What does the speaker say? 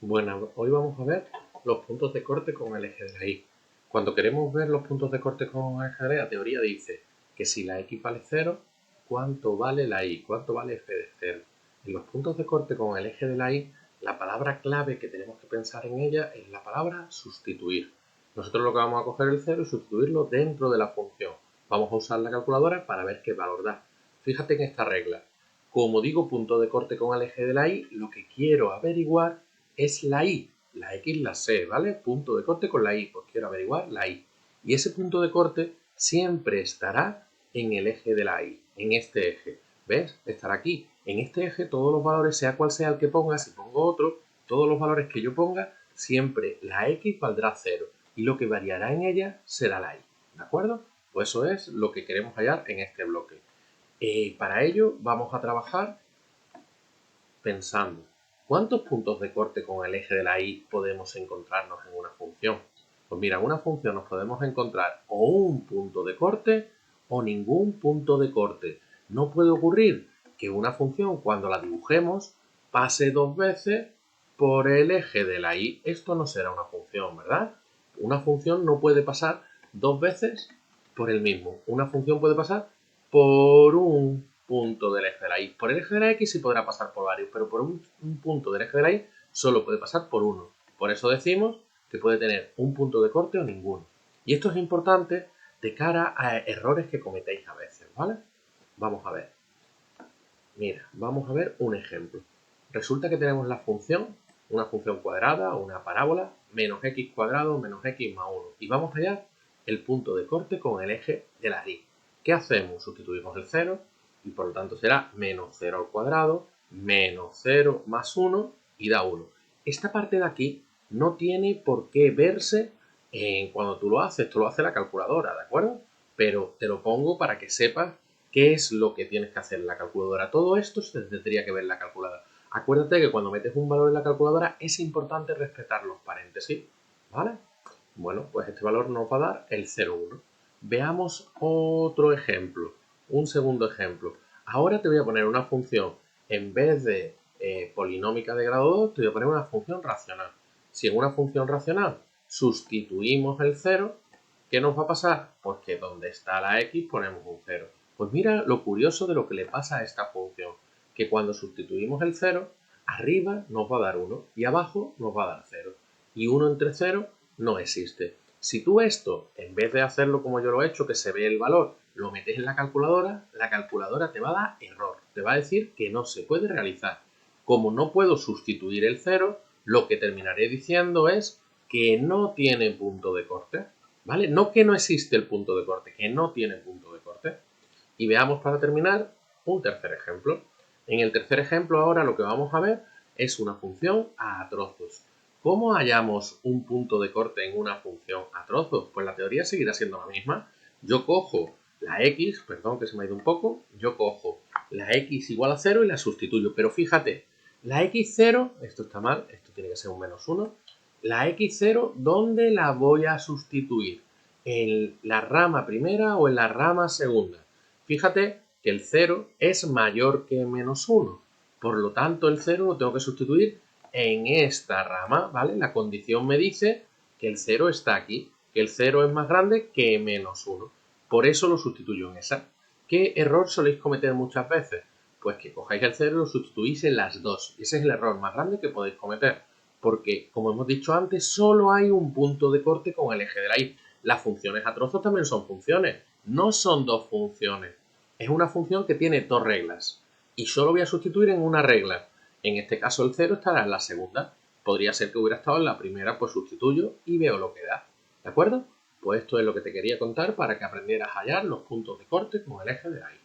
Bueno, hoy vamos a ver los puntos de corte con el eje de la y. Cuando queremos ver los puntos de corte con el eje de la y, la teoría dice que si la x vale 0, ¿cuánto vale la y? ¿Cuánto vale f de 0? En los puntos de corte con el eje de la y, la palabra clave que tenemos que pensar en ella es la palabra sustituir. Nosotros lo que vamos a coger el 0 y sustituirlo dentro de la función. Vamos a usar la calculadora para ver qué valor da. Fíjate en esta regla. Como digo punto de corte con el eje de la y, lo que quiero averiguar es la y. La x la sé, ¿vale? Punto de corte con la y, pues quiero averiguar la y. Y ese punto de corte siempre estará en el eje de la y, en este eje. ¿Ves? Estará aquí. En este eje todos los valores, sea cual sea el que ponga, si pongo otro, todos los valores que yo ponga, siempre la x valdrá 0. Y lo que variará en ella será la y. ¿De acuerdo? Pues eso es lo que queremos hallar en este bloque. Para ello vamos a trabajar pensando, ¿cuántos puntos de corte con el eje de la y podemos encontrarnos en una función? Pues mira, en una función nos podemos encontrar o un punto de corte o ningún punto de corte. No puede ocurrir que una función, cuando la dibujemos, pase dos veces por el eje de la y. Esto no será una función, ¿verdad? Una función no puede pasar dos veces por el mismo. Una función puede pasar por un punto del eje de la y. Por el eje de la x sí podrá pasar por varios, pero por un punto del eje de la y solo puede pasar por uno. Por eso decimos que puede tener un punto de corte o ninguno. Y esto es importante de cara a errores que cometéis a veces, ¿vale? Vamos a ver. Mira, vamos a ver un ejemplo. Resulta que tenemos la función, una función cuadrada o una parábola, menos x cuadrado menos x más 1. Y vamos a hallar el punto de corte con el eje de la y. ¿Qué hacemos? Sustituimos el 0 y por lo tanto será menos 0 al cuadrado, menos 0 más 1 y da 1. Esta parte de aquí no tiene por qué verse cuando tú lo haces, esto lo hace la calculadora, ¿de acuerdo? Pero te lo pongo para que sepas qué es lo que tienes que hacer en la calculadora. Todo esto se tendría que ver en la calculadora. Acuérdate que cuando metes un valor en la calculadora es importante respetar los paréntesis, ¿vale? Bueno, pues este valor nos va a dar el 0,1. Veamos otro ejemplo, un segundo ejemplo. Ahora te voy a poner una función, en vez de polinómica de grado 2, te voy a poner una función racional. Si en una función racional sustituimos el 0, ¿qué nos va a pasar? Pues que donde está la x ponemos un 0. Pues mira lo curioso de lo que le pasa a esta función, que cuando sustituimos el 0, arriba nos va a dar 1 y abajo nos va a dar 0. Y 1 entre 0 no existe. Si tú esto, en vez de hacerlo como yo lo he hecho, que se ve el valor, lo metes en la calculadora te va a dar error. Te va a decir que no se puede realizar. Como no puedo sustituir el 0, lo que terminaré diciendo es que no tiene punto de corte. ¿Vale? No que no existe el punto de corte, que no tiene punto de corte. Y veamos para terminar un tercer ejemplo. En el tercer ejemplo ahora lo que vamos a ver es una función a trozos. ¿Cómo hallamos un punto de corte en una función a trozos? Pues la teoría seguirá siendo la misma. Yo cojo la x, perdón que se me ha ido un poco, yo cojo la x igual a 0 y la sustituyo. Pero fíjate, la x0, esto está mal, esto tiene que ser un menos 1. La x0, ¿dónde la voy a sustituir? ¿En la rama primera o en la rama segunda? Fíjate que el 0 es mayor que menos 1. Por lo tanto, el 0 lo tengo que sustituir en esta rama, ¿vale? La condición me dice que el 0 está aquí, que el 0 es más grande que menos 1. Por eso lo sustituyo en esa. ¿Qué error soléis cometer muchas veces? Pues que cojáis el 0 y lo sustituís en las dos. Ese es el error más grande que podéis cometer. Porque, como hemos dicho antes, solo hay un punto de corte con el eje de la y. Las funciones a trozos también son funciones. No son dos funciones. Es una función que tiene dos reglas. Y solo voy a sustituir en una regla. En este caso el 0 estará en la segunda. Podría ser que hubiera estado en la primera, pues sustituyo y veo lo que da. ¿De acuerdo? Pues esto es lo que te quería contar para que aprendieras a hallar los puntos de corte con el eje de la y.